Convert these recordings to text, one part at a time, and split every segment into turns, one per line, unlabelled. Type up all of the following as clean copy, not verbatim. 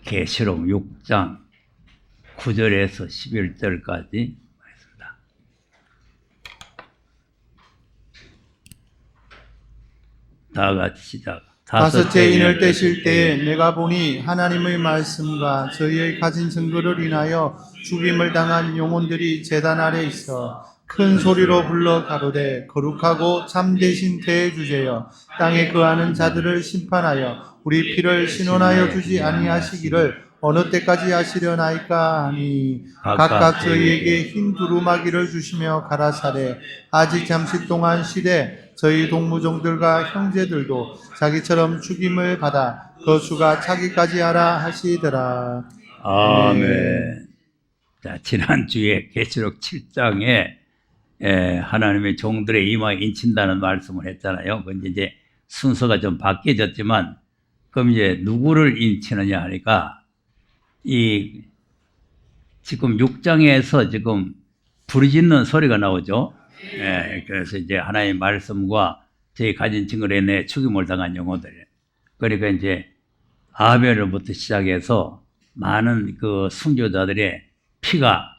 계시록 6장 9절에서 11절까지 말씀입니다. 다 같이 시작.
다섯째 인을 떼실 때에 내가 보니 하나님의 말씀과 저희의 가진 증거를 인하여 죽임을 당한 영혼들이 제단 아래 있어 큰 소리로 불러 가로되 거룩하고 참되신 대주제여 땅에 거하는 자들을 심판하여 우리 피를 신원하여 주지 아니하시기를 어느 때까지 하시려나이까 하니 각각 저희에게 흰 두루마기를 주시며 가라사대 아직 잠시 동안 쉬되 저희 동무종들과 형제들도 자기처럼 죽임을 받아 그 수가 차기까지 하라 하시더라.
아멘. 자, 지난주에 계시록 7장에 하나님의 종들의 이마에 인친다는 말씀을 했잖아요. 근데 이제 순서가 좀 바뀌어졌지만, 그럼 이제 누구를 인치느냐 하니까, 지금 6장에서 지금 부르짖는 소리가 나오죠. 그래서 이제 하나님의 말씀과 저희 가진 증거로 인해 죽임을 당한 영혼들. 그러니까 이제 아벨로부터 시작해서 많은 그 순교자들의 피가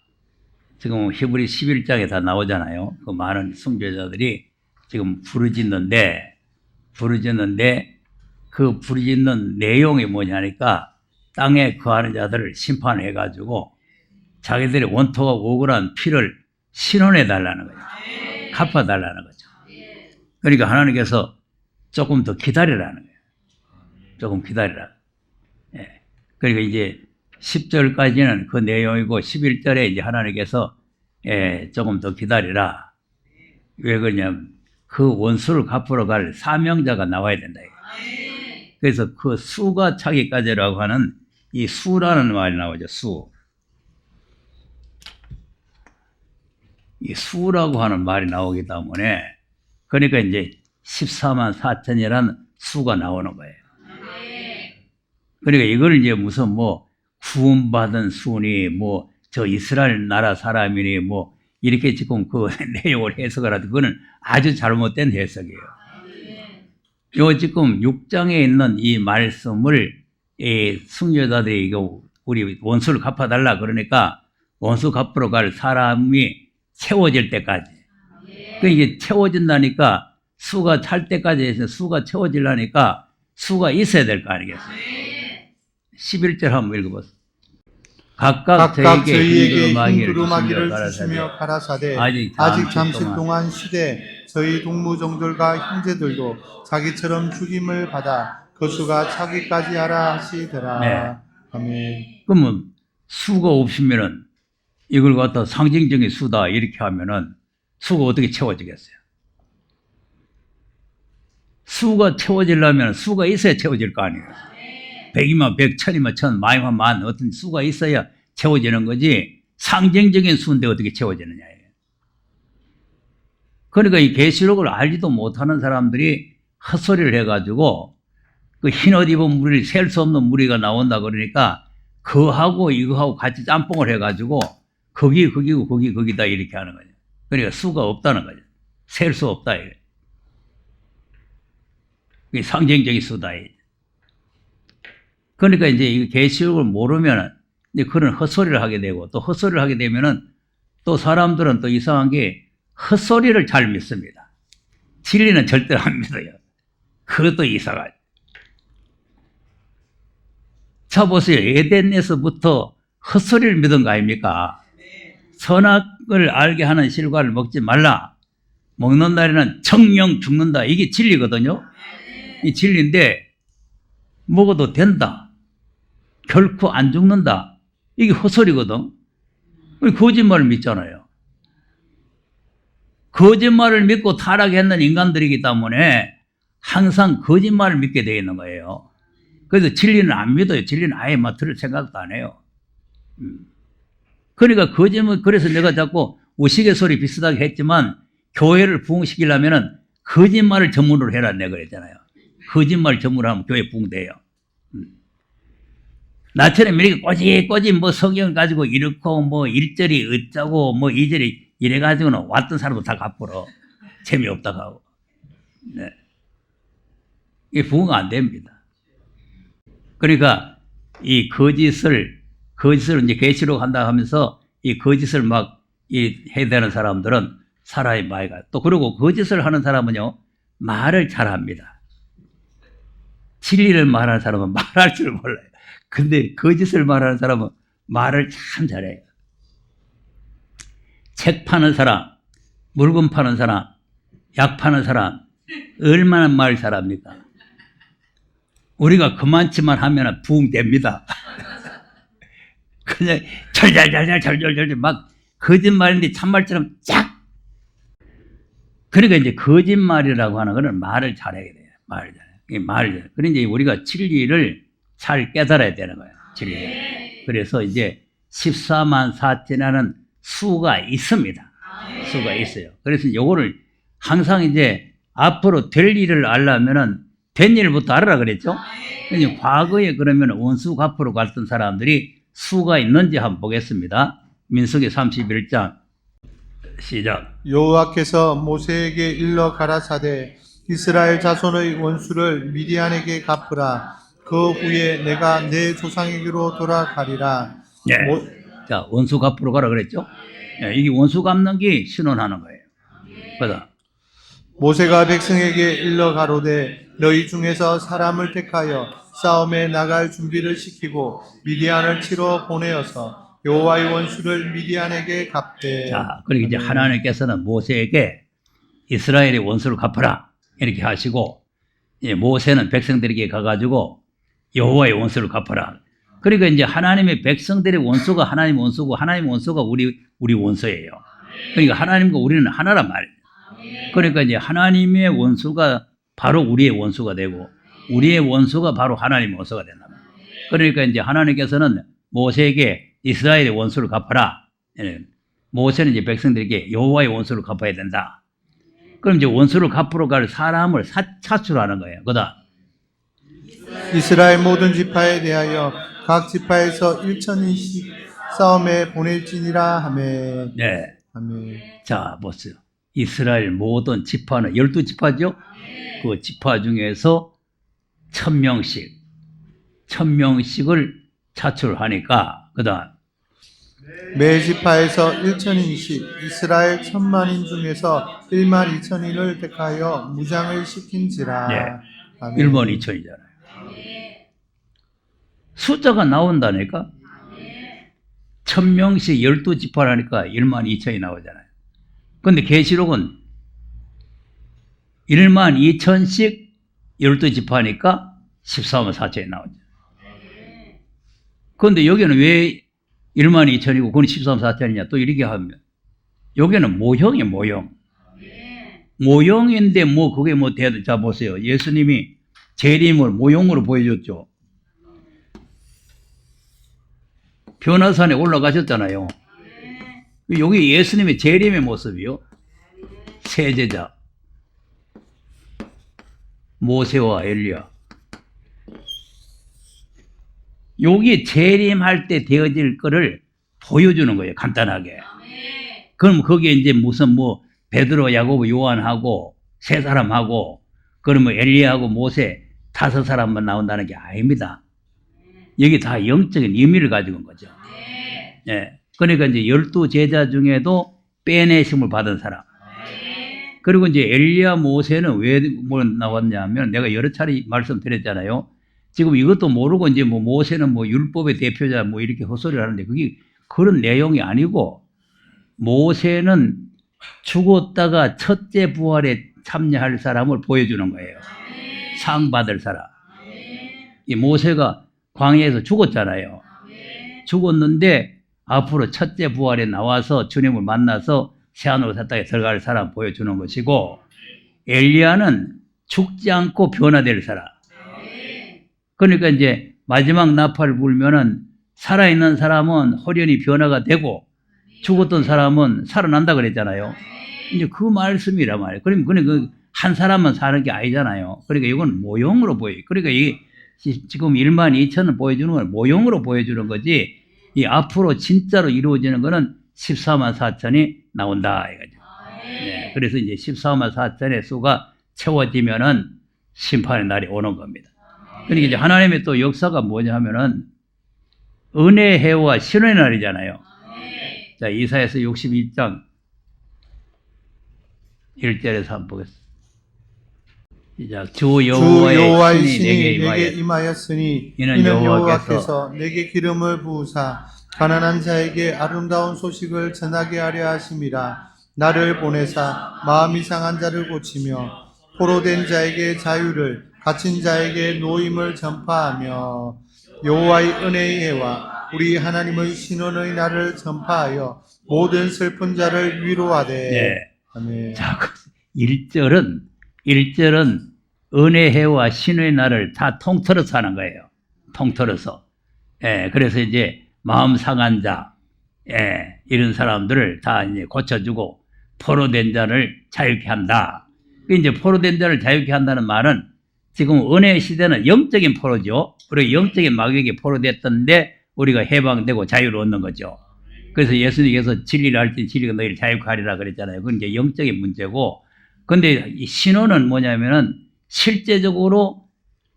지금 히브리 11장에 다 나오잖아요. 그 많은 순교자들이 지금 부르짖는데 그 부르짖는 내용이 뭐냐니까 땅에 거하는 자들을 심판해가지고 자기들의 원통하고 억울한 피를 신원해 달라는 거예요. 갚아달라는 거죠. 그러니까 하나님께서 조금 더 기다리라는 거예요. 조금 기다리라. 그러니까 이제 10절까지는 그 내용이고 11절에 이제 하나님께서 조금 더 기다리라. 왜 그러냐면 그 원수를 갚으러 갈 사명자가 나와야 된다. 그래서 그 수가 차기까지라고 하는 이 수라는 말이 나오죠. 수. 이 수라고 하는 말이 나오기 때문에 그러니까 이제 14만 4천이라는 수가 나오는 거예요. 그러니까 이걸 이제 무슨 뭐 구원받은 수니 뭐 저 이스라엘 나라 사람이니 뭐 이렇게 지금 그 내용을 해석을 하도 그거는 아주 잘못된 해석이에요. 요 지금 6장에 있는 이 말씀을 순교자들이 이거 우리 원수를 갚아달라 그러니까 원수 갚으러 갈 사람이 채워질 때까지. 그 이게 채워진다니까 수가 찰 때까지 해서 수가 채워지려니까 수가 있어야 될 거 아니겠어요? 11절 한번 읽어보세요. 각각 저희에게 흰 두루마기를 주시며
가라사대 아직 잠시 동안 쉬되 저희 동무종들과 형제들도 자기처럼 죽임을 받아 그 수가 차기까지 하라 하시더라.
네.
아멘.
그러면 수가 없으면은 이걸 갖다 상징적인 수다 이렇게 하면은 수가 어떻게 채워지겠어요? 수가 채워지려면 수가 있어야 채워질 거 아니에요. 100이면 100, 1000이면 1000, 만이면 만 어떤 수가 있어야 채워지는 거지 상징적인 수인데 어떻게 채워지느냐예요. 그러니까 이 계시록을 알지도 못하는 사람들이 헛소리를 해가지고 그 흰옷 입은 무리, 셀 수 없는 무리가 나온다 그러니까 그하고 이거하고 같이 짬뽕을 해가지고 거기고 거기다 이렇게 하는 거죠. 그러니까 수가 없다는 거죠. 셀 수 없다. 이게 상징적인 수다. 그러니까 이제 이 계시록을 모르면 이제 그런 헛소리를 하게 되고 또 헛소리를 하게 되면은 또 사람들은 또 이상한 게 헛소리를 잘 믿습니다. 진리는 절대로 안 믿어요. 그것도 이상하죠. 자 보세요. 에덴에서부터 헛소리를 믿은 거 아닙니까? 선악을 알게 하는 실과를 먹지 말라. 먹는 날에는 정령 죽는다. 이게 진리거든요. 이 진리인데 먹어도 된다. 결코 안 죽는다. 이게 헛소리거든. 거짓말을 믿잖아요. 거짓말을 믿고 타락했는 인간들이기 때문에 항상 거짓말을 믿게 되어 있는 거예요. 그래서 진리는 안 믿어요. 진리는 아예 막 들을 생각도 안 해요. 그러니까 거짓말, 그래서 내가 자꾸 우스갯소리 비슷하게 했지만 교회를 부흥시키려면 거짓말을 전문으로 해라 내가 그랬잖아요. 거짓말 전문으로 하면 교회 부흥돼요. 나처럼 이렇게 꼬집꼬집 뭐 성경 가지고 이렇고 뭐 1절이 어쩌고 뭐 2절이 이래가지고는 왔던 사람도 다 갚으러 재미없다고 하고. 네. 이게 부흥 안 됩니다. 그러니까 이 거짓을 이제 계시록 한다 하면서 이 거짓을 막 해대는 사람들은 사람이 많이 가요. 또 그리고 거짓을 하는 사람은요, 말을 잘합니다. 진리를 말하는 사람은 말할 줄 몰라요. 근데 거짓을 말하는 사람은 말을 참 잘해요. 책 파는 사람, 물건 파는 사람, 약 파는 사람, 얼마나 말 잘합니까? 우리가 그만치만 하면 부흥 됩니다. 그냥 절절절절 막 거짓말인데 참말처럼 쫙. 그러니까 이제 거짓말이라고 하는 거는 말을 잘해야 돼요. 말을 잘해. 그러니까 이제 우리가 진리를 잘 깨달아야 되는 거예요. 진리. 그래서 이제 14만 4천이라는 수가 있습니다. 수가 있어요. 그래서 요거를 항상 이제 앞으로 될 일을 알려면은 된 일부터 알아라 그랬죠? 그러니까 과거에 그러면 원수 갚으러 갔던 사람들이 수가 있는지 한번 보겠습니다. 민수기 31장 시작.
여호와께서 모세에게 일러 가라사대 이스라엘 자손의 원수를 미디안에게 갚으라. 그 후에 내가 내 조상에게로 돌아가리라.
네. 자, 원수 갚으러 가라 그랬죠? 네, 이게 원수 갚는 게 신원하는 거예요. 그다.
모세가 백성에게 일러 가로되 너희 중에서 사람을 택하여 싸움에 나갈 준비를 시키고 미디안을 치러 보내어서 여호와의 원수를 미디안에게 갚되.
자, 그리고 이제 하나님께서는 모세에게 이스라엘의 원수를 갚으라 이렇게 하시고, 모세는 백성들에게 가가지고 여호와의 원수를 갚으라. 그러니까 이제 하나님의 백성들의 원수가 하나님 원수고 하나님 원수가 우리 원수예요. 그러니까 하나님과 우리는 하나란 말이에요. 그러니까 이제 하나님의 원수가 바로 우리의 원수가 되고 우리의 원수가 바로 하나님의 원수가 된다. 그러니까 이제 하나님께서는 모세에게 이스라엘의 원수를 갚아라. 모세는 이제 백성들에게 여호와의 원수를 갚아야 된다. 그럼 이제 원수를 갚으러 갈 사람을 차출하는 거예요. 그다음
이스라엘 모든 지파에 대하여 각 지파에서 1,000인씩 싸움에 보낼지니라 하매.
네.
아멘.
자, 보세요. 이스라엘 모든 지파는 12지파죠? 그 지파 중에서 1,000명씩을 차출하니까, 그 다음.
매 지파에서 1,000인씩 이스라엘 1,000만인 중에서 12,000인을 택하여 무장을 시킨지라.
네.
아멘.
12,000이잖아요. 숫자가 나온다니까? 1,000명씩 12지파라니까 12,000이 나오잖아요. 근데 계시록은 12,000씩 12지파니까 14만 4천이 나오죠. 그런데 여기는 왜 12,000이고 그건 14만 4천이냐 또 이렇게 하면 여기는 모형이에요. 모형인데 뭐 그게 뭐 돼야 돼. 자 보세요. 예수님이 재림을 모형으로 보여줬죠. 변화산에 올라가셨잖아요. 여기 예수님의 재림의 모습이요. 세제자 모세와 엘리야. 여기 재림할 때 되어질 거를 보여주는 거예요. 간단하게. 그럼 거기에 이제 무슨 뭐 베드로, 야고보, 요한하고 세 사람하고 그러면 엘리야하고 모세 5사람만 나온다는 게 아닙니다. 여기 다 영적인 의미를 가지고 온 거죠. 예. 그러니까 이제 12제자 중에도 빼내심을 받은 사람. 그리고 이제 엘리야 모세는 왜 나왔냐면 내가 여러 차례 말씀드렸잖아요. 지금 이것도 모르고 이제 뭐 모세는 뭐 율법의 대표자 뭐 이렇게 헛소리를 하는데 그게 그런 내용이 아니고 모세는 죽었다가 첫째 부활에 참여할 사람을 보여주는 거예요. 상 받을 사람. 이 모세가 광야에서 죽었잖아요. 죽었는데 앞으로 첫째 부활에 나와서 주님을 만나서 새하늘로 새 땅에 들어갈 사람 보여주는 것이고 엘리야는 죽지 않고 변화될 사람. 그러니까 이제 마지막 나팔을 불면은 살아있는 사람은 홀연히 변화가 되고 죽었던 사람은 살아난다 그랬잖아요. 이제 그 말씀이란 말이에요. 그러면 그 한 사람만 사는 게 아니잖아요. 그러니까 이건 모형으로 보여요. 그러니까 이 지금 12,000을 보여주는 건 모형으로 보여주는 거지 이 앞으로 진짜로 이루어지는 거는 14만 4천이 나온다 이거죠. 네, 그래서 이제 14만 4천의 수가 채워지면은 심판의 날이 오는 겁니다. 그러니까 이제 하나님의 또 역사가 뭐냐 하면은 은혜 해와 신의 날이잖아요. 자, 이사야서 62장 1절에서 한번 보겠습니다. 시작. 주
주
여호와의
여호와의
신이
신이
내게
내게
임하였.
임하였으니
이는
이는
여호와께서
여호와께서 내게 기름을 부으사 가난한 자에게 아름다운 소식을 전하게 하려 하심이라. 나를 보내사 마음이 상한 자를 고치며 포로된 자에게 자유를, 갇힌 자에게 노임을 전파하며 여호와의 은혜의 해와 우리 하나님의 신원의 날을 전파하여 모든 슬픈 자를 위로하되.
네.
아멘.
자, 1절은 은혜 해와 신의 날을 다 통틀어서 하는 거예요. 통틀어서. 예, 그래서 이제 마음 상한 자, 예, 이런 사람들을 다 이제 고쳐주고 포로된 자를 자유케 한다. 이제 포로된 자를 자유케 한다는 말은 지금 은혜 시대는 영적인 포로죠. 우리가 영적인 마귀에게 포로됐던데 우리가 해방되고 자유를 얻는 거죠. 그래서 예수님께서 진리를 알지 진리가 너희를 자유케 하리라 그랬잖아요. 그건 이제 영적인 문제고, 근데 이 신호는 뭐냐면은 실제적으로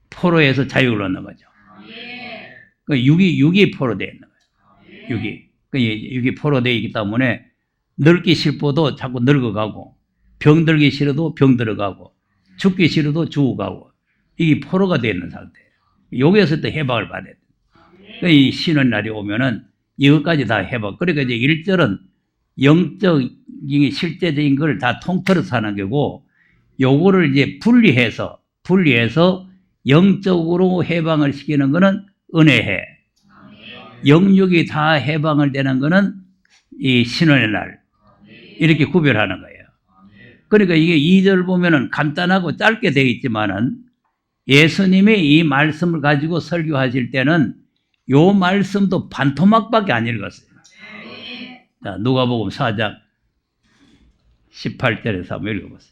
포로에서 자유를 얻는 거죠. 그 육이 포로되어 있는 거예요. 육이 포로되어 있기 때문에 늙기 싫어도 자꾸 늙어가고, 병들기 싫어도 병들어가고, 죽기 싫어도 죽어가고, 이게 포로가 되어 있는 상태예요. 여기에서 또 해방을 받아야 돼요. 이 신의 날이 오면은 이것까지 다 해방. 그러니까 이제 1절은 영적인 실제적인 걸 다 통틀어서 하는 거고, 요거를 이제 분리해서 영적으로 해방을 시키는 거는 은혜해. 영육이 다 해방을 되는 거는 이 신의 날. 이렇게 구별하는 거예요. 그러니까 이게 2절 보면은 간단하고 짧게 되어 있지만은 예수님이 이 말씀을 가지고 설교하실 때는 요 말씀도 반토막밖에 안 읽었어요. 자, 누가복음 4장 18절에서 한번 읽어보세요.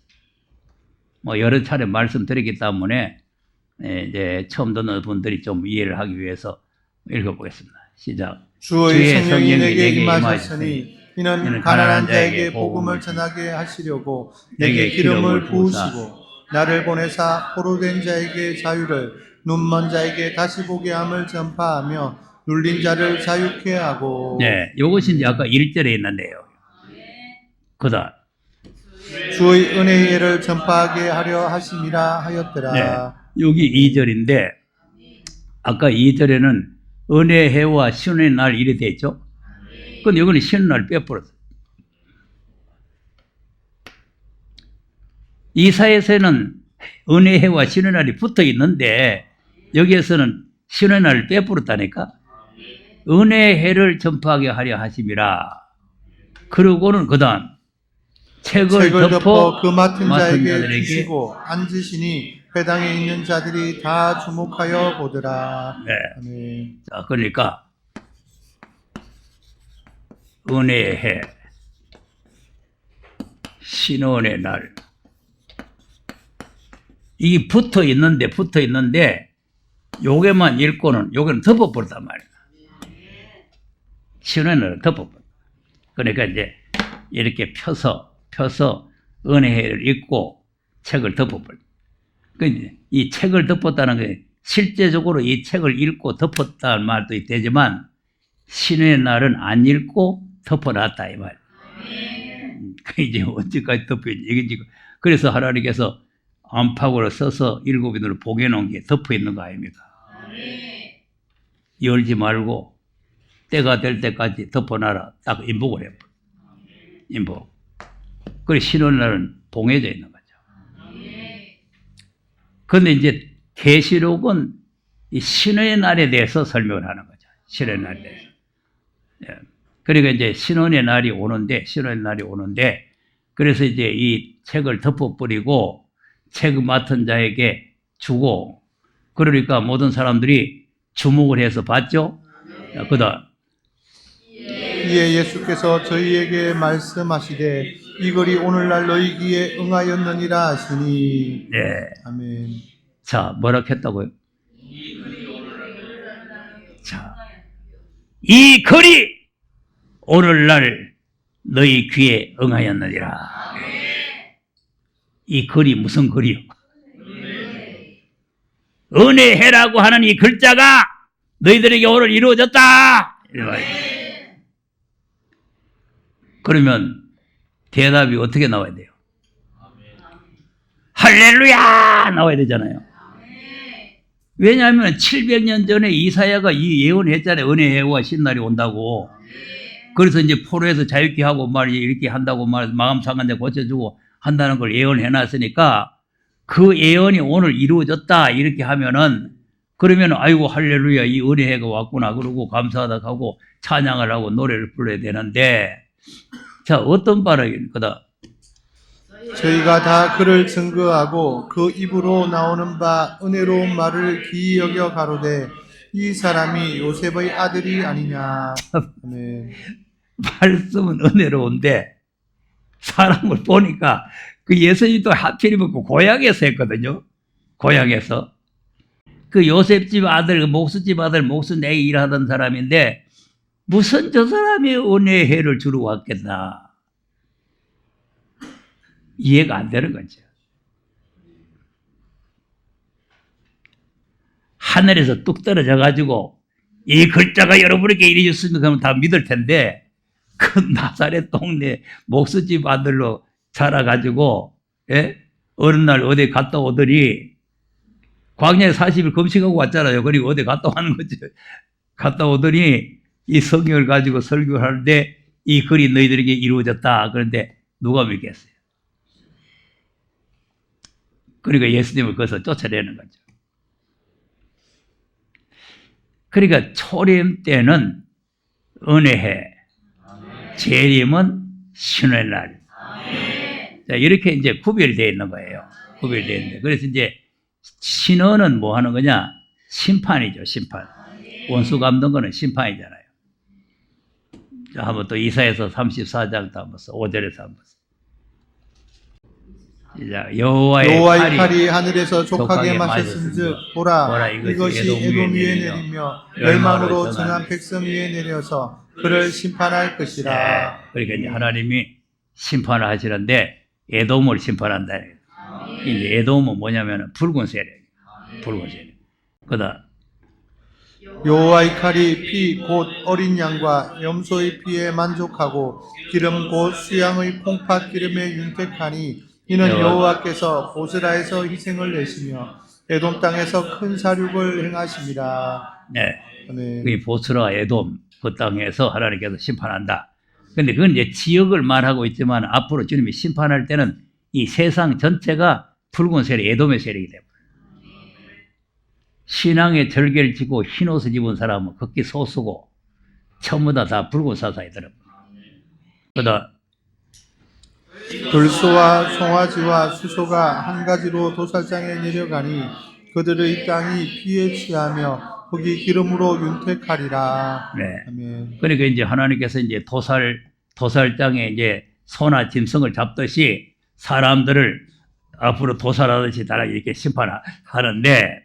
뭐 여러 차례 말씀드리기 때문에 이제 처음 듣는 분들이 좀 이해를 하기 위해서 읽어보겠습니다. 시작.
주의 성령이 내게 임하셨으니 이는 가난한 자에게 복음을 전하게 하시려고 내게 기름을 부으시고 나를 보내사 포로된 자에게 자유를, 눈먼 자에게 다시 보게 함을 전파하며 눌린 자를 자유케 하고.
네, 요것이 이제 아까 1절에 있는데요. 그다음
주의 은혜의 해를 전파하게 하려 하심이라 하였더라.
네, 여기 2절인데 아까 2절에는 은혜 해와 신의 날 이래 돼 있죠. 근데 여기는 신의 날 빼버렸어요. 이사야서에는 은혜 해와 신의 날이 붙어 있는데 여기에서는 신의 날을 빼버렸다니까. 은혜 해를 전파하게 하려 하심이라. 그러고는 그다음 책을 덮어
그 맡은 자에게 주시고 앉으시니 회당에 있는 자들이 다 주목하여 보더라.
네.
아멘.
자, 그러니까 은혜해, 신원의 날, 이게 붙어 있는데 요게만 읽고는 요게는 덮어버렸단 말이야. 신원의 날을 덮어버려. 그러니까 이제 이렇게 펴서 은혜를 읽고 책을 덮어버려. 이 책을 덮었다는 게 실제적으로 이 책을 읽고 덮었다는 말도 되지만 신의 날은 안 읽고 덮어놨다 이 말. 그 이제 언제까지 덮여있지? 이게 지금 그래서 하나님께서 안팎으로 써서 7인으로 보게놓은 게 덮어있는 거 아닙니까? 열지 말고 때가 될 때까지 덮어놔라. 딱 인복을 해버려. 인복. 그래 신의 날은 봉해져 있는 거죠. 그런데 이제 계시록은 이 신의 날에 대해서 설명을 하는 거죠. 신의 날에 대해서. 예. 그러니까 이제 신의 날이 오는데 그래서 이제 이 책을 덮어버리고 책 맡은 자에게 주고, 그러니까 모든 사람들이 주목을 해서 봤죠. 그다음
이에 예수께서 저희에게 말씀하시되 이 글이 오늘날 너희 귀에 응하였느니라 하시니.
네.
아멘.
자, 뭐라 했다고요? 자, 이 글이 오늘날 너희 귀에 응하였느니라. 이 글이 무슨 글이요? 은혜해라고 하는 이 글자가 너희들에게 오늘 이루어졌다. 이래 말이에요. 그러면 대답이 어떻게 나와야 돼요? 할렐루야 나와야 되잖아요. 왜냐하면 700년 전에 이사야가 이 예언했잖아요. 은혜의 해와 신날이 온다고. 그래서 이제 포로에서 자유케 하고 말이지 이렇게 한다고 마음 상한 데 고쳐주고 한다는 걸 예언해놨으니까 그 예언이 오늘 이루어졌다 이렇게 하면은 그러면 아이고 할렐루야 이 은혜가 왔구나 그러고 감사하다 하고 찬양을 하고 노래를 불러야 되는데 자 어떤 발언이 거다.
저희가 다 그를 증거하고 그 입으로 나오는 바 은혜로운 말을 기이 여겨 가로되 이 사람이 요셉의 아들이 아니냐. 아멘.
말씀은 은혜로운데 사람을 보니까 그 예수님도 하필이면 그 고향에서 했거든요. 고향에서 그 요셉집 아들 그 목수집 아들 목수 내에 일하던 사람인데 무슨 저 사람이 은혜의 해를 주러 왔겠나 이해가 안 되는 거죠. 하늘에서 뚝 떨어져 가지고 이 글자가 여러분에게 이루어졌으면 그러면 다 믿을 텐데 그 나사렛 동네 목수집 아들로 자라가지고 예? 어느 날 어디 갔다 오더니 광야에 40일 금식하고 왔잖아요. 그리고 어디 갔다 오는 거죠. 갔다 오더니 이 성경을 가지고 설교를 하는데 이 글이 너희들에게 이루어졌다. 그런데 누가 믿겠어요? 그러니까 예수님을 거기서 쫓아내는 거죠. 그러니까 초림 때는 은혜해, 재림은 신의 날. 자, 이렇게 이제 구별되어 있는 거예요. 구별되어 있는데. 그래서 이제 신언은 뭐 하는 거냐? 심판이죠, 심판. 원수 갚는 거는 심판이잖아요. 자, 한번 또 이사야서 34장 또 한번 써. 5절에서 한번 써.
여호와의 칼이 하늘에서 족하게 마셨은즉 보라 이것이 에돔 위에 내리며 멸망으로 정한 백성 위에 내려서 그를 심판할 것이라.
그러니까 이제 하나님이 심판을 하시는데 에돔을 심판한다. 이제 에돔은 뭐냐면 붉은 세력, 붉은 세력. 그다음
여호와의 칼이 피 곧 어린 양과 염소의 피에 만족하고 기름 곧 수양의 콩팥 기름에 윤택하니 이는 여호와께서 보스라에서 희생을 내시며 에돔 땅에서 큰 사륙을 행하심이라.
네,
아멘.
그 보스라 에돔 그 땅에서 하나님께서 심판한다. 근데 그건 이제 지역을 말하고 있지만 앞으로 주님이 심판할 때는 이 세상 전체가 붉은 세력, 에돔의 세력이 됩니다. 신앙의 절개를 지고 흰 옷을 입은 사람은 극히 소수고 전부 다 붉은 사사에 들어갑니다. 그다음
들소와 송아지와 수소가 한 가지로 도살장에 내려가니 그들의 땅이 피에 취하며 거기 기름으로 윤택하리라.
네.
아멘.
그러니까 이제 하나님께서 이제 도살장에 이제 소나 짐승을 잡듯이 사람들을 앞으로 도살하듯이 다 이렇게 심판하는데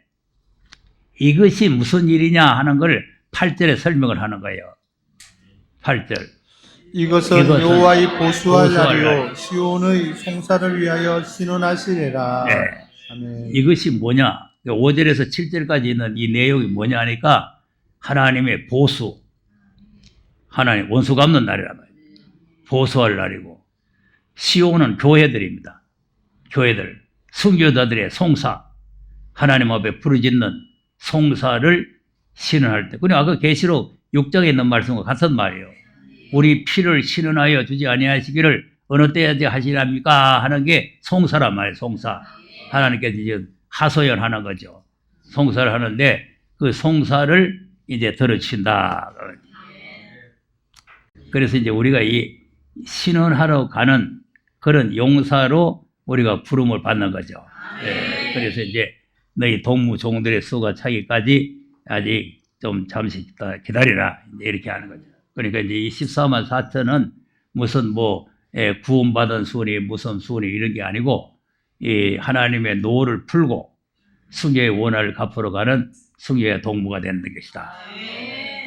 이것이 무슨 일이냐 하는 걸 8절에 설명을 하는 거예요. 8절.
이것은 여호와의 보수할 날이요 시온의 송사를 위하여 신원하시리라.
네.
아멘.
이것이 뭐냐? 5절에서 7절까지 있는 이 내용이 뭐냐 하니까 하나님의 보수, 하나님 원수 갚는 날이란 말이에요. 보수할 날이고 시온은 교회들입니다. 교회들, 순교자들의 송사, 하나님 앞에 부르짖는 송사를 신원할 때. 그리고 아까 계시록 6장에 있는 말씀과 같은 말이에요. 우리 피를 신원하여 주지 아니하시기를 어느 때까지 하시랍니까? 하는 게 송사란 말이에요. 송사. 하나님께서 이제 하소연하는 거죠. 송사를 하는데 그 송사를 이제 들어친다. 그래서 이제 우리가 이 신원하러 가는 그런 용사로 우리가 부름을 받는 거죠. 네. 그래서 이제 너희 동무 종들의 수가 차기까지 아직 좀 잠시 기다리라. 이렇게 하는 거죠. 그러니까 이제 이 14만 4천은 무슨 구원받은 수훈이 무슨 수훈이 이런 게 아니고 이 하나님의 노를 풀고 승려의 원한을 갚으러 가는 승려의 동무가 되는 것이다.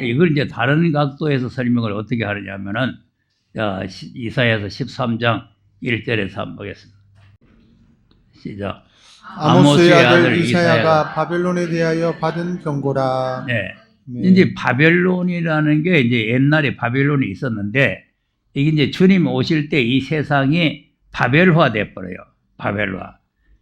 이걸 이제 다른 각도에서 설명을 어떻게 하느냐면은 이사야서 13장 1절에서 한번 보겠습니다. 시작.
아모스의 아들 이사야가 바벨론에 대하여 받은 경고라.
네. 이제 바벨론이라는 게 이제 옛날에 바벨론이 있었는데 이게 이제 주님 오실 때 이 세상이 바벨화 돼 버려요. 바벨화.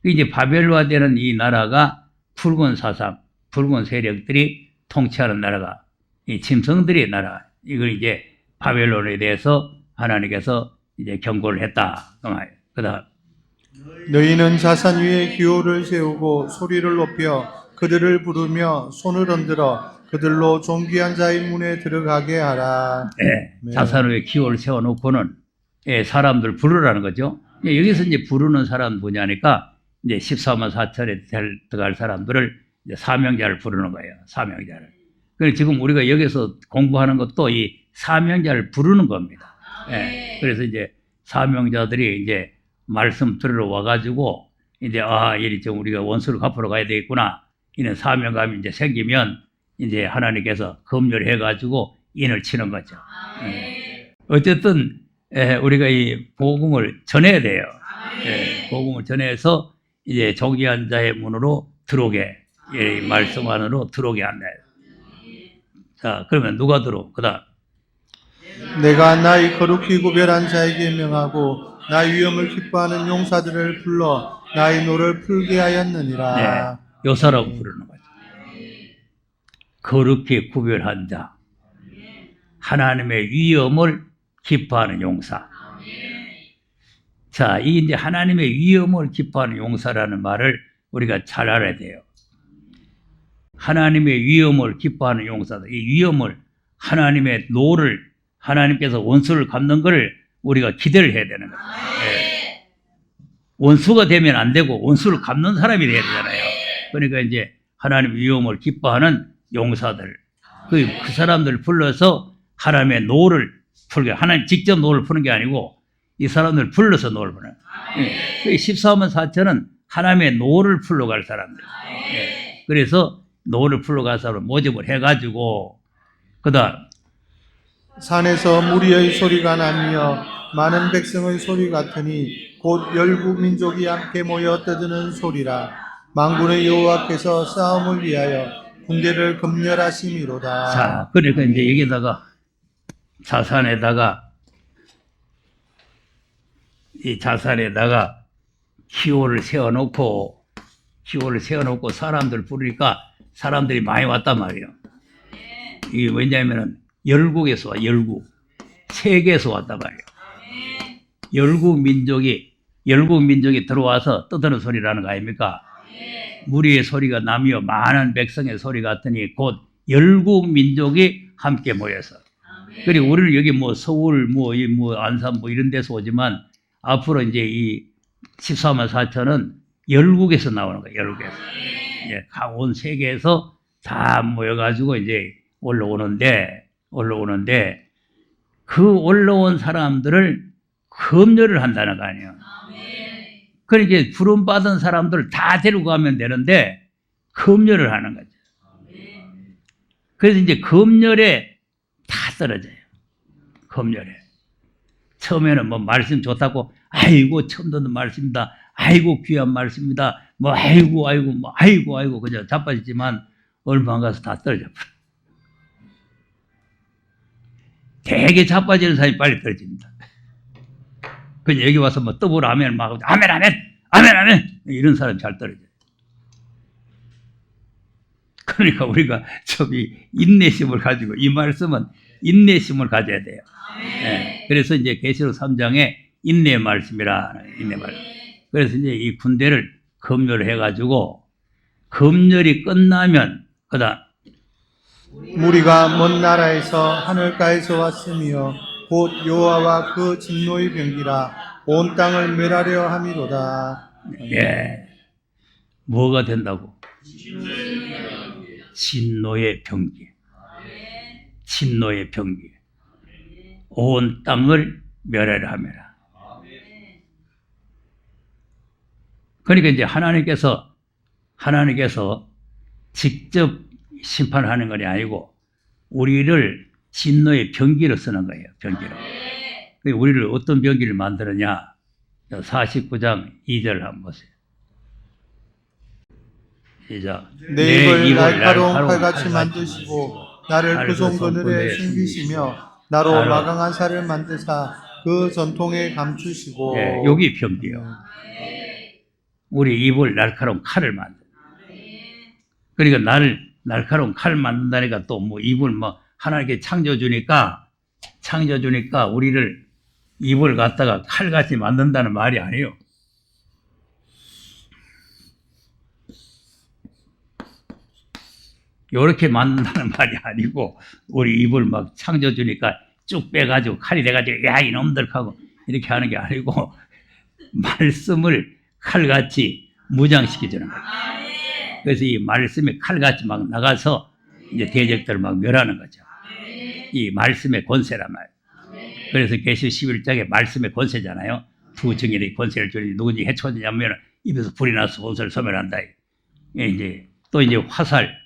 이제 바벨화 되는 이 나라가 붉은 사상, 붉은 세력들이 통치하는 나라가 이 짐승들의 나라. 이걸 이제 바벨론에 대해서 하나님께서 이제 경고를 했다. 그다음
너희는 자산 위에 기호를 세우고 소리를 높여 그들을 부르며 손을 흔들어 그들로 존귀한 자의 문에 들어가게 하라. 네.
자산 위에 기호를 세워놓고는 사람들 부르라는 거죠. 여기서 이제 부르는 사람 뭐냐니까 이제 14만 4천에 들어갈 사람들을 이제 사명자를 부르는 거예요. 사명자를. 그래서 지금 우리가 여기서 공부하는 것도 이 사명자를 부르는 겁니다. 그래서 이제 사명자들이 이제 말씀 들으러 와가지고 이제 이리 좀 우리가 원수를 갚으러 가야 되겠구나. 이는 사명감이 이제 생기면 이제 하나님께서 검열해가지고 인을 치는 거죠. 어쨌든 우리가 이 복음을 전해야 돼요. 복음을 전해서 이제 존귀한 자의 문으로 들어오게, 말씀 안으로 들어오게 한다. 자, 그러면 누가 들어? 그다음
내가 나의 거룩히 구별한 자에게 명하고 나의 위엄을 기뻐하는 용사들을 불러 나의 노를 풀게 하였느니라.
요사라고 부르는 거죠. 거룩히 구별한 자, 하나님의 위엄을 기뻐하는 용사. 자, 이 이제 하나님의 위엄을 기뻐하는 용사라는 말을 우리가 잘 알아야 돼요. 하나님의 위엄을 기뻐하는 용사다. 이 위엄을 하나님의 노를 하나님께서 원수를 갚는 것을 우리가 기대를 해야 되는 거예요. 원수가 되면 안 되고 원수를 갚는 사람이 돼야 되잖아요. 그러니까 이제 하나님 위엄을 기뻐하는 용사들, 그 사람들 불러서 하나님의 노를 풀게, 하나님 직접 노를 푸는 게 아니고 이 사람들 불러서 노를 푸는. 14만 4천은 하나님의 노를 풀러 갈 사람들. 그래서 노를 풀러 갈 사람을 모집을 해가지고 그다음
산에서 무리의 소리가 나며 많은 백성의 소리 같으니 곧 열국 민족이 함께 모여 떠드는 소리라. 만군의 여호와께서 싸움을 위하여 군대를 검열하심이로다.
자, 그러니까 이제 여기다가 자산에다가 이 자산에다가 기호를 세워놓고 사람들 부르니까 사람들이 많이 왔단 말이에요. 이게 왜냐하면은 열국에서 와, 열국. 세계에서 왔단 말이에요. 열국 민족이 들어와서 떠드는 소리라는 거 아닙니까? 무리의 소리가 나며 많은 백성의 소리 같으니 곧 열국 민족이 함께 모여서. 그리고 우리는 여기 뭐 서울, 안산 이런 데서 오지만 앞으로 이제 이 14만 4천은 열국에서 나오는 거예요. 열국에서. 온 세계에서 다 모여가지고 이제 올라오는데 그 올라온 사람들을 검열을 한다는 거 아니에요. 그러니까 부름받은 사람들 다 데리고 가면 되는데 검열을 하는 거죠. 그래서 이제 검열에 다 떨어져요. 검열에. 처음에는 뭐 말씀 좋다고 아이고 처음 듣는 말씀이다. 아이고 귀한 말씀이다. 뭐 아이고 그냥 자빠지지만 얼마 안 가서 다 떨어져 버려. 되게 자빠지는 사람이 빨리 떨어집니다. 그냥 여기 와서 뭐 더블 아멘 막 아멘 이런 사람이 잘 떨어져요. 그러니까 우리가 저기 인내심을 가지고 이 말씀은 인내심을 가져야 돼요. 그래서 이제 계시록 3장에 인내 말씀이라 인내 말씀. 그래서 이제 이 군대를 검열을 해가지고 검열이 끝나면 그다음
무리가 먼 나라에서 하늘가에서 왔으며 곧 여호와와 그 진노의 병기라 온 땅을 멸하려 함이로다.
뭐가 된다고? 진노의 병기. 진노의 병기. 온 땅을 멸하려 함이라. 그러니까 이제 하나님께서 직접 심판하는 것이 아니고 우리를 진노의 병기로 쓰는 거예요. 병기로. 우리를 어떤 병기를 만드느냐? 49장 2절 한번 보세요. 시작.
내 입을 날카로운 칼같이 만드시고 나를 그 손그늘에 숨기시며 나로 마강한 살을 만드사 그 전통에 감추시고.
예, 여기 병기요. 우리 입을 날카로운 칼을 만든. 그러니까 날카로운 칼을 만든다니까 또 뭐 입을 뭐 하나님께 창조주니까 우리를 입을 갖다가 칼같이 만든다는 말이 아니에요. 요렇게 만든다는 말이 아니고 우리 입을 막 창조주니까 쭉 빼가지고 칼이 돼가지고 야 이놈들 하고 이렇게 하는 게 아니고 말씀을 칼같이 무장시키잖아요. 그래서 이 말씀이 칼같이 막 나가서 이제 대적들을 막 멸하는 거죠. 이 말씀의 권세란 말이에요. 그래서 계시 11장에 말씀의 권세잖아요. 두 증인의 권세를 주니 누군지 해쳐지냐면 입에서 불이 나서 원수를 소멸한다. 이제 또 이제 화살.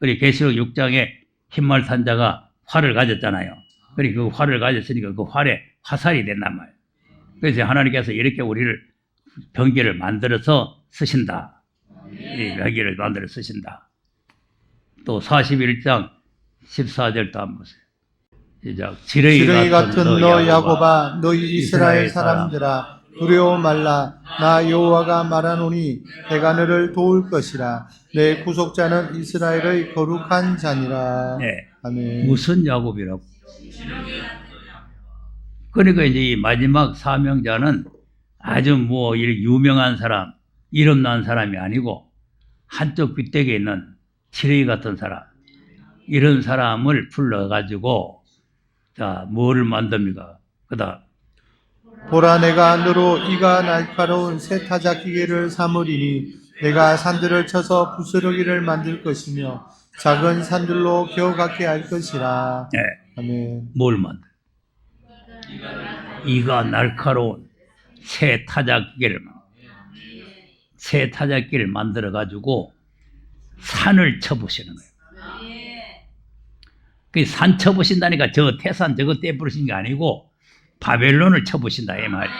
그리고 계시록 6장에 흰말 탄 자가 활을 가졌잖아요. 그리고 그 활을 가졌으니까 그 활에 화살이 된단 말이에요. 그래서 하나님께서 이렇게 우리를 병기를 만들어서 쓰신다. 이 병기를 만들어 쓰신다. 또 41장 14절도 한번 보세요. 시작. 지렁이
같은 너 야곱아 너희 이스라엘 사람들아 두려워 말라. 나 여호와가 말하노니 내가 너를 도울 것이라. 내 구속자는 이스라엘의 거룩한 자니라.
네.
아멘.
무슨 야곱이라고? 그러니까 이제 이 마지막 사명자는 아주 뭐 유명한 사람, 이름 난 사람이 아니고 한쪽 귀때기에 있는 지렁이 같은 사람, 이런 사람을 불러가지고 자 뭐를 만듭니까? 그다음
보라 내가 너로 이가 날카로운 새 타작 기계를 삼으리니 내가 산들을 쳐서 부스러기를 만들 것이며 작은 산들로 겨같게 할 것이라.
네.
아멘.
뭘 만들? 이가 날카로운 새 타작기를 만들어 가지고 산을 쳐부시는 거예요. 그 산 쳐부신다니까 저 태산 저거 떼부르신 게 아니고 바벨론을 쳐부신다 이 말이에요.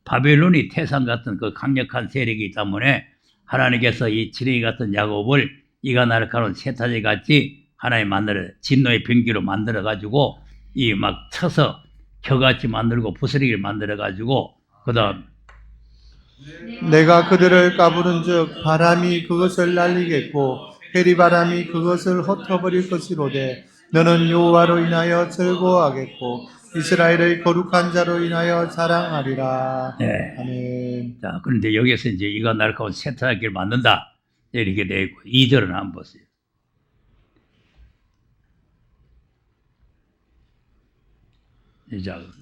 바벨론이 태산 같은 그 강력한 세력이기 때문에 하나님께서 이 지렁이 같은 야곱을 이가 날카로운 새 타작 같이 하나님 만들어 진노의 병기로 만들어 가지고 이 막 쳐서 겨같이 만들고 부스러기를 만들어 가지고 그다음
내가 그들을 까부른즉 바람이 그것을 날리겠고 해리바람이 그것을 흩어버릴 것이로되 너는 여호와로 인하여 즐거워하겠고 이스라엘의 거룩한 자로 인하여 자랑하리라.
네.
아멘.
자, 그런데 여기서 이제 이가 날카로운 새 타작기를 만든다 이렇게 되어 있고 2절은 한번 보세요.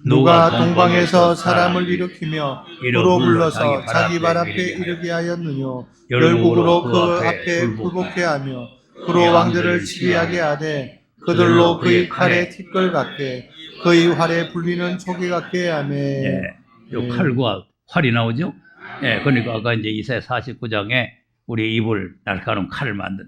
누가 동방에서 사람을 일으키며 불로 불러서 자기 발 앞에 이르게 하였느뇨. 열국으로 그 앞에 굴복케 하며 그로 왕들을 치리하게 하되 그들로 그의 칼에 티끌 같게 그의 활에 불리는 초기 같게 하며.
예, 요 칼과 활이 나오죠. 예, 그러니까 아까 이제 이사야 49장에 우리 입을 날카로운 칼을 만든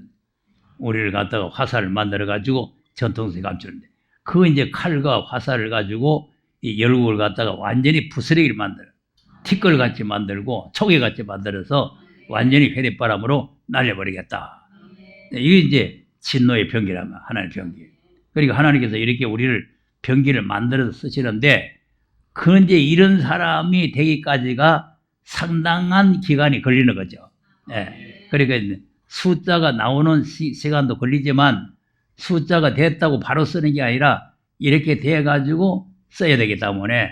우리를 갖다가 화살을 만들어 가지고 전통성에 감추는데 그 이제 칼과 화살을 가지고 이 열국을 갖다가 완전히 부스러기를 만들어 티끌 같이 만들고 초기 같이 만들어서 완전히 회대바람으로 날려버리겠다. 이게 이제 진노의 병기라면 하나님의 병기. 그러니까 하나님께서 이렇게 우리를 병기를 만들어서 쓰시는데 그런데 이런 사람이 되기까지가 상당한 기간이 걸리는 거죠. 예. 그러니까 숫자가 나오는 시간도 걸리지만 숫자가 됐다고 바로 쓰는 게 아니라 이렇게 돼가지고 써야 되기 때문에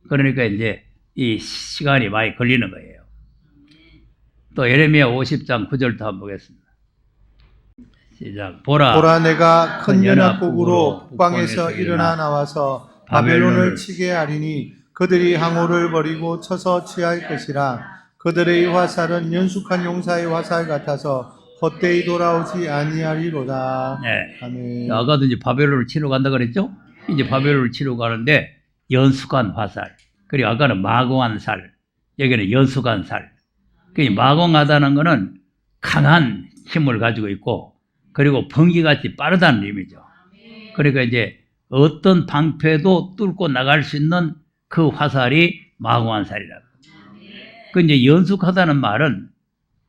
그러니까 이제 이 시간이 많이 걸리는 거예요. 또 예레미야 50장 9절도 한번 보겠습니다. 시작. 보라
내가 큰 연합국으로 북방에서 일어나 나와서 바벨론을 치게 하리니 그들이 항우를 버리고 쳐서 취할 것이라. 그들의 화살은 연숙한 용사의 화살 같아서 헛되이 돌아오지 아니하리로다.
네.
아멘.
아까도 이제 바벨론을 치러 간다 그랬죠? 이제 바벨론을 치러 가는데 연숙한 화살. 그리고 아까는 마공한 살. 여기는 연숙한 살. 그 마공하다는 거는 강한 힘을 가지고 있고 그리고 번개같이 빠르다는 의미죠. 그러니까 이제 어떤 방패도 뚫고 나갈 수 있는 그 화살이 마공한 살이라고. 그 이제 연숙하다는 말은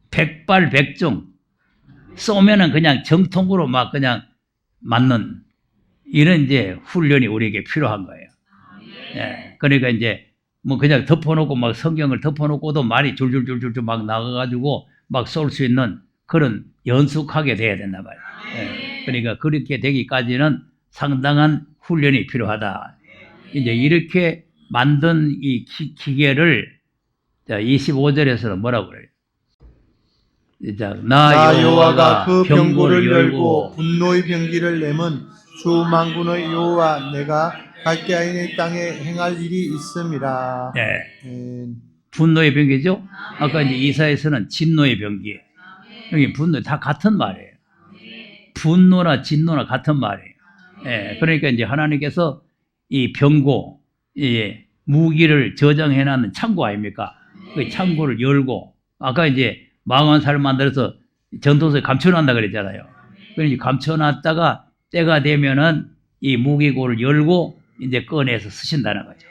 백발백중 쏘면은 그냥 정통으로 막 그냥 맞는 이런 이제 훈련이 우리에게 필요한 거예요. 예. 그러니까 이제 뭐 그냥 덮어놓고 막 성경을 덮어놓고도 말이 줄줄줄줄 막 나가가지고 막 쏠 수 있는 그런 연숙하게 돼야 된단 말이에요. 예. 그러니까 그렇게 되기까지는 상당한 훈련이 필요하다. 이제 이렇게 만든 이 기계를 25절에서는 뭐라고 그래요?
나 여호와가 그 병고를 열고 분노의 병기를 내면 주 만군의 여호와 내가 갈대아인의 땅에 행할 일이 있음이라.
네. 분노의 병기죠? 아까 이제 이사에서는 진노의 병기. 여기 분노 다 같은 말이에요. 분노나 진노나 같은 말이에요. 예, 그러니까 이제 하나님께서 이 병고, 이 무기를 저장해놨는 창고 아닙니까? 그 창고를 열고, 아까 이제 망한 살을 만들어서 전도서에 감춰놨다 그랬잖아요. 그러니까 감춰놨다가 때가 되면은 이 무기고를 열고 이제 꺼내서 쓰신다는 거죠.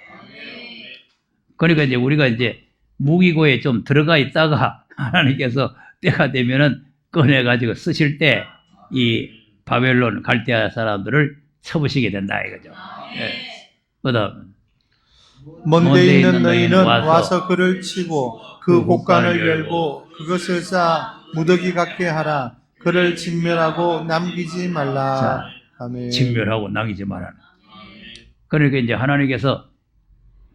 그러니까 이제 우리가 이제 무기고에 좀 들어가 있다가 하나님께서 때가 되면은 꺼내가지고 쓰실 때 이 바벨론 갈대아 사람들을 쳐부시게 된다 이거죠. 예. 그다음
먼데 있는 너희는 와서 그를 치고 그 곳간을 열고 그것을 쌓아 무더기 같게 하라. 그를 진멸하고 남기지 말라.
자,
아멘.
진멸하고 남기지 말라. 그러니까 이제 하나님께서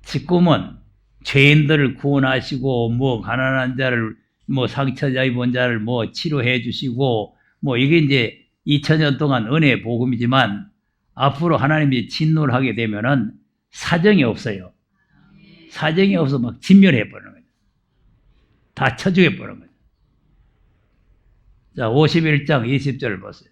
지금은 죄인들을 구원하시고 뭐 가난한 자를 뭐 상처자 입은 자를 뭐 치료해 주시고 뭐 이게 이제 2000년 동안 은혜의 복음이지만 앞으로 하나님이 진노를 하게 되면은 사정이 없어요. 사정이 없어 막 진멸해 버리는 거죠. 다 쳐주게 버리는 거죠. 자, 51장 20절을 보세요.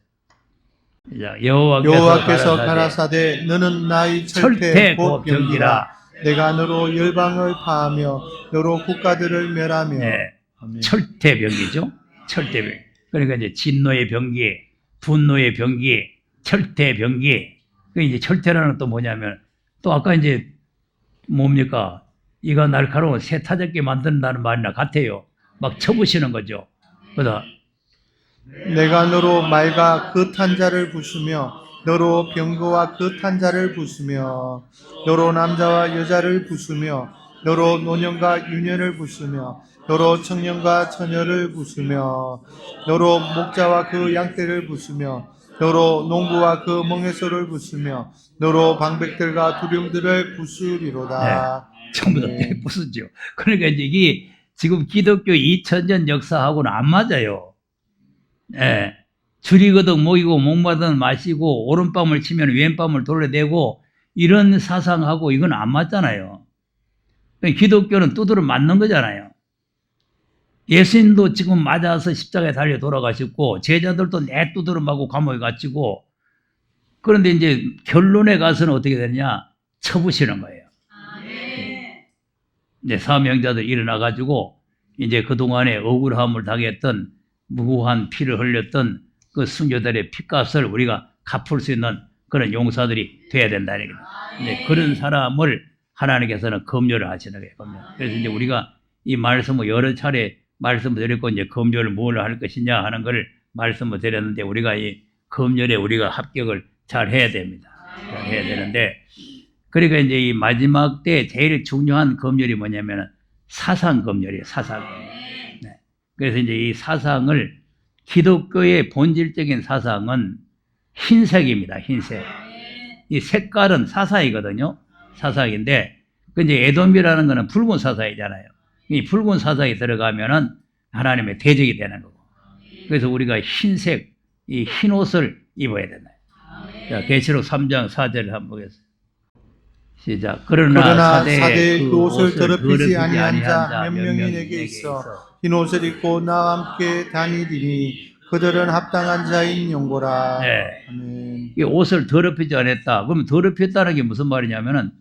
자,
여호와께서 가라사대 너는 나의 철퇴 곧 병기라. 내가 너로 열방을 파하며 너로 국가들을 멸하며.
네. 철퇴병기죠. 철퇴병. 그러니까 이제 진노의 병기, 분노의 병기, 철퇴병기. 그 이제 철퇴라는 또 뭐냐면 또 아까 이제 뭡니까? 이가 날카로운 새 타작게 만든다는 말이나 같아요. 막 쳐부시는 거죠. 그러다
내가 너로 말과 그 탄자를 부수며 너로 병거와 그 탄자를 부수며 너로 남자와 여자를 부수며 너로 노년과 유년을 부수며 너로 청년과 처녀를 부수며 너로 목자와 그 양떼를 부수며 너로 농부와 그 멍에소를 부수며 너로 방백들과 두령들을 부수리로다.
네, 전부 다 부수죠. 그러니까 이제 이게 지금 기독교 2000년 역사하고는 안 맞아요. 예. 줄이거든 먹이고 목마르든 마시고 오른밤을 치면 왼밤을 돌려대고 이런 사상하고 이건 안 맞잖아요. 기독교는 두드러 맞는 거잖아요. 예수님도 지금 맞아서 십자가에 달려 돌아가셨고 제자들도 내 두드러 맞고 감옥에 갇히고 그런데 이제 결론에 가서는 어떻게 되느냐 쳐부시는 거예요. 이제 사명자들 일어나가지고 이제 그동안에 억울함을 당했던 무고한 피를 흘렸던 그 순교들의 핏값을 우리가 갚을 수 있는 그런 용사들이 돼야 된다는 거예요. 그런 사람을 하나님께서는 검열을 하시는 거예요. 검열. 그래서 이제 우리가 이 말씀을 여러 차례 말씀을 드렸고 이제 검열을 뭘 할 것이냐 하는 걸 말씀을 드렸는데 우리가 이 검열에 우리가 합격을 잘 해야 됩니다. 잘 해야 되는데 그러니까 이제 이 마지막 때 제일 중요한 검열이 뭐냐면은 사상 검열이에요. 사상 검열. 네. 그래서 이제 이 사상을 기독교의 본질적인 사상은 흰색입니다. 흰색. 이 색깔은 사사이거든요. 사사인데 그 이제 에돔이라는 거는 붉은 사사이잖아요. 이 붉은 사사에 들어가면은 하나님의 대적이 되는 거고. 그래서 우리가 흰색, 이 흰 옷을 입어야 된다. 자, 계시록 3장 4절을 한번 보겠습니다. 시작. 그러나 사대에 그 옷을 더럽히지 아니한 자 몇 명이 내게 있어
흰 옷을 입고 나와 함께 다니리니 그들은 합당한 자인 용고라.
네.
아멘.
이 옷을 더럽히지 않았다. 그러면 더럽혔다는 게 무슨 말이냐면은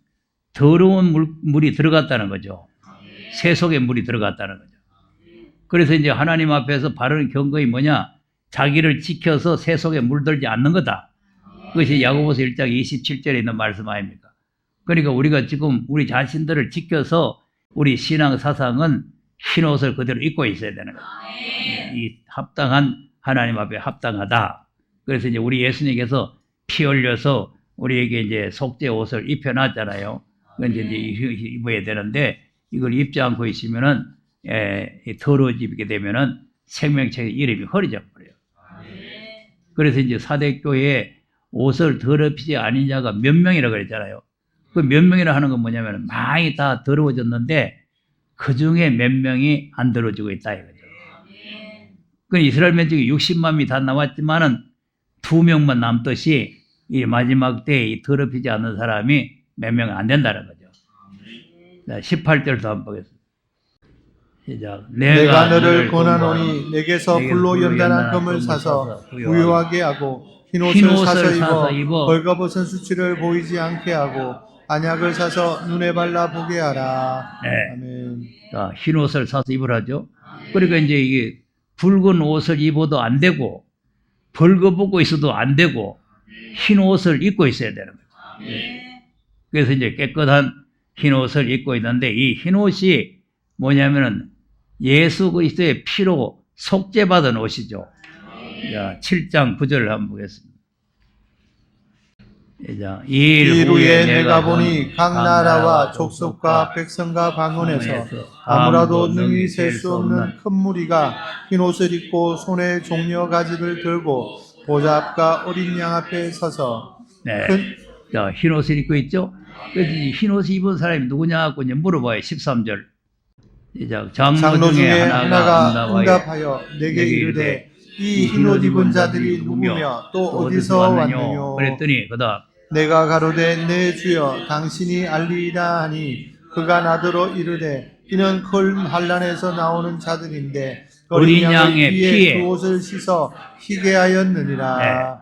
더러운 물이 들어갔다는 거죠. 새 속에 물이 들어갔다는 거죠. 그래서 이제 하나님 앞에서 바르는 경고이 뭐냐? 자기를 지켜서 새 속에 물들지 않는 거다. 그것이 야고보서 1장 27절에 있는 말씀 아닙니까? 그러니까 우리가 지금 우리 자신들을 지켜서 우리 신앙 사상은 흰 옷을 그대로 입고 있어야 되는 거예요. 이 합당한 하나님 앞에 합당하다. 그래서 이제 우리 예수님께서 피 흘려서 우리에게 이제 속죄 옷을 입혀놨잖아요. 그건 이제 입어야 되는데 이걸 입지 않고 있으면은 더러워지게 되면은 생명책의 이름이 흐려져 버려요. 그래서 이제 사대교회에 옷을 더럽히지 아닌 자가 몇 명이라 그랬잖아요. 그 몇 명이라 하는 건 뭐냐면 많이 다 더러워졌는데 그 중에 몇 명이 안 더러워지고 있다 이거죠. 그 이스라엘 민족이 60만이 다 남았지만은 2명만 남듯이 이 마지막 때에 이 더럽히지 않는 사람이 몇 명 안 된다는 거죠. 18절도 한번 보겠습니다. 시작.
내가 너를 권하노니 내게서 불로 연단한 금을 사서 부유하게 하고 흰옷을 사서 입어 벌거벗은 수치를 보이지 않게 하고 안약을 사서 눈에 발라 보게 하라.
네.
아멘.
자, 흰옷을 사서 입으라죠. 그러니까 이제 이게 붉은 옷을 입어도 안 되고 벌거벗고 있어도 안 되고 흰옷을 입고 있어야 되는 거죠. 그래서 이제 깨끗한 흰옷을 입고 있는데 이 흰옷이 뭐냐면은 예수 그리스도의 피로 속죄받은 옷이죠. 자, 7장 9절을 한번 보겠습니다. 일
후에 내가 보니 각 나라와 족속과 백성과 방언에서 아무라도 능히 셀 수 없는 큰 무리가 흰옷을 입고 손에 종려 가지를 들고 보좌 앞과 어린 양 앞에 서서
네. 자, 흰옷을 입고 있죠. 그래서 이 흰옷을 입은 사람이 누구냐고 이제 물어봐요. 13절.
장로 중에 하나가 응답하여 내게 이르되 이 흰옷 입은 자들이 누구며 또 어디서 왔느뇨.
그랬더니 그다음
내가 가로되 내 주여 당신이 알리이다 하니 그가 나더러 이르되 이는 큰 환란에서 나오는 자들인데 어린 양의 피에 그 옷을 씻어 희게 하였느니라.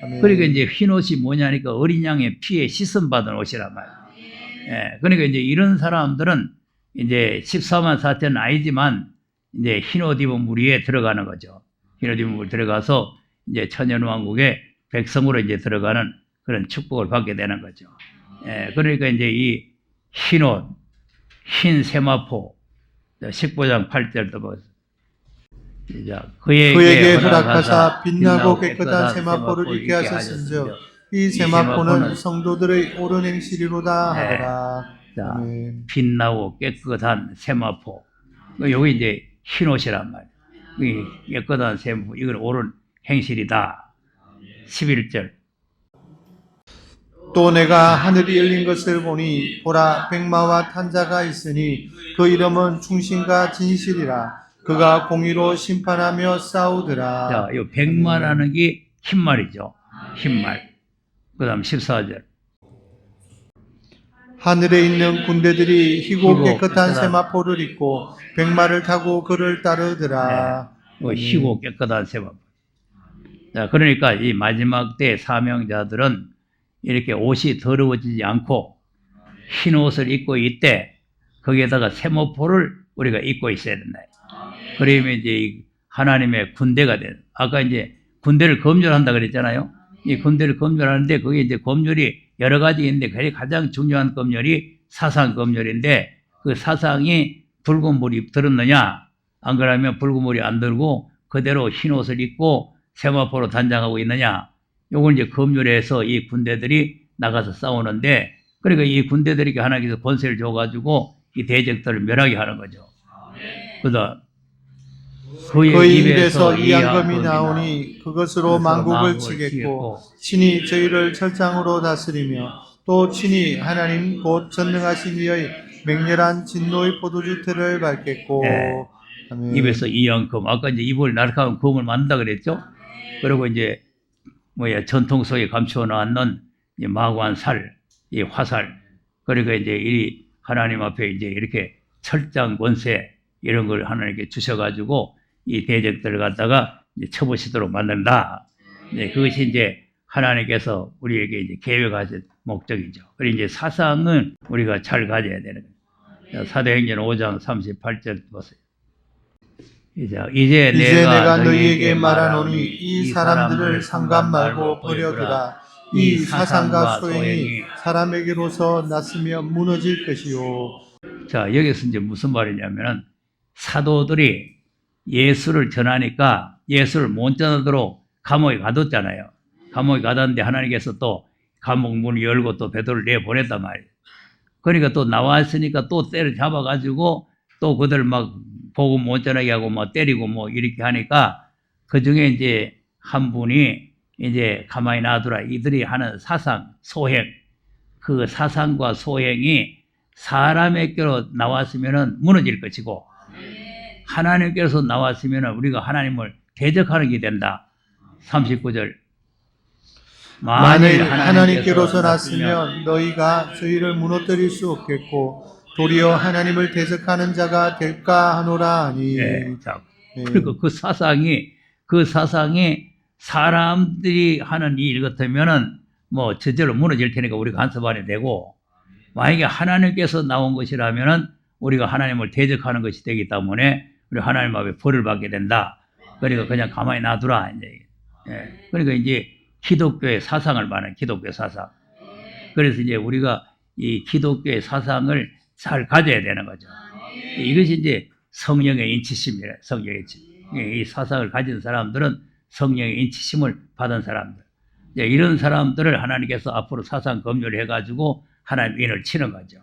네. 그러니까 이제 흰옷이 뭐냐니까 어린 양의 피에 씻음 받은 옷이란 말이에요. 네. 그러니까 이제 이런 사람들은 이제 14만 4천 아니지만 이제 흰옷 입은 무리에 들어가는 거죠. 흰옷 입은 무리에 들어가서 이제 천년왕국의 백성으로 이제 들어가는 그런 축복을 받게 되는 거죠. 예, 그러니까 이제 이 흰옷, 흰 세마포, 19장 8절도 보겠습니다.
그에게 허락하사 빛나고 깨끗한 세마포를 입게 하셨은즉 이 세마포는 성도들의 옳은 행실이로다 하더라.
자, 빛나고 깨끗한 세마포. 여기 이제 흰옷이란 말이에요. 깨끗한 세마포, 이건 옳은 행실이다. 11절.
또 내가 하늘이 열린 것을 보니 보라 백마와 탄자가 있으니 그 이름은 충신과 진실이라. 그가 공의로 심판하며 싸우더라.
자, 이 백마라는 게 흰말이죠. 흰말. 그 다음 14절.
하늘에 있는 군대들이 희고 깨끗한 세마포를 입고 백마를 타고 그를 따르더라.
네. 희고 깨끗한 세마포. 자, 그러니까 이 마지막 때 사명자들은 이렇게 옷이 더러워지지 않고 흰 옷을 입고 있대. 거기에다가 세마포를 우리가 입고 있어야 된다. 그러면 이제 하나님의 군대가 돼. 아까 이제 군대를 검열한다 그랬잖아요. 이 군대를 검열하는데 거기에 이제 검열이 여러 가지 있는데 그게 가장 중요한 검열이 사상 검열인데 그 사상이 붉은 물이 들었느냐 안 그러면 붉은 물이 안 들고 그대로 흰 옷을 입고 세마포로 단장하고 있느냐. 요걸 이제 검열해서 이 군대들이 나가서 싸우는데 그러니까 이 군대들에게 하나님께서 권세를 줘가지고 이 대적들을 멸하게 하는 거죠. 그다음
그의 입에서 이 양금이 나오니 그것으로 만국을 치겠고 친히 저희를 철장으로 다스리며 또 친히 하나님 곧 전능하신 이의 맹렬한 진노의 포도주 태를 밟겠고.
네.
아멘.
입에서 이 양금 아까 이제 입을 날카로운 검을 만든다 그랬죠. 그리고 이제 전통 속에 감추어 놨는 마구한 살, 이 화살, 그러니까 이제 이 하나님 앞에 이제 이렇게 철장 권세 이런 걸 하나님께 주셔가지고 이 대적들을 갖다가 이제 쳐부시도록 만든다. 네, 그것이 이제 하나님께서 우리에게 이제 계획하신 목적이죠. 그리고 이제 사상은 우리가 잘 가져야 되는 거예요. 사도행전 5장 38절 보세요. 이제
내가 너희에게 말하노니 이 사람들을 상관 말고 버려두라. 이 사상과 소행이 사람에게로서 났으며 무너질 것이요.
자, 여기서 이제 무슨 말이냐면은 사도들이 예수를 전하니까 예수를 못 전하도록 감옥에 가뒀잖아요. 감옥에 가다는데 하나님께서 또 감옥 문을 열고 또 베드로를 내보냈단 말이에요. 그러니까 또 나왔으니까 또 때려잡아가지고 또 그들 막 복음 못 전하게 하고 뭐 때리고 뭐 이렇게 하니까 그 중에 이제 한 분이 이제 가만히 놔두라. 이들이 하는 사상, 소행, 그 사상과 소행이 사람에게로 나왔으면은 무너질 것이고 하나님께서 나왔으면은 우리가 하나님을 대적하는 게 된다. 39절.
만일 하나님께로서 났으면 너희가 저희를 무너뜨릴 수 없겠고 도리어 하나님을 대적하는 자가 될까 하노라 하니.
예, 자, 그리고 그 사상이 사람들이 하는 일 같으면은 뭐 저절로 무너질 테니까 우리가 간섭하게 되고, 만약에 하나님께서 나온 것이라면은 우리가 하나님을 대적하는 것이 되기 때문에 우리 하나님 앞에 벌을 받게 된다. 그러니까 그냥 가만히 놔두라 이제. 예, 그러니까 이제 기독교의 사상을 말하는 기독교 사상. 그래서 이제 우리가 이 기독교의 사상을 잘 가져야 되는 거죠. 이것이 이제 성령의 인치심이래. 성령의 인치. 이 사상을 가진 사람들은 성령의 인치심을 받은 사람들. 이제 이런 사람들을 하나님께서 앞으로 사상 검열을 해가지고 하나님 인을 치는 거죠.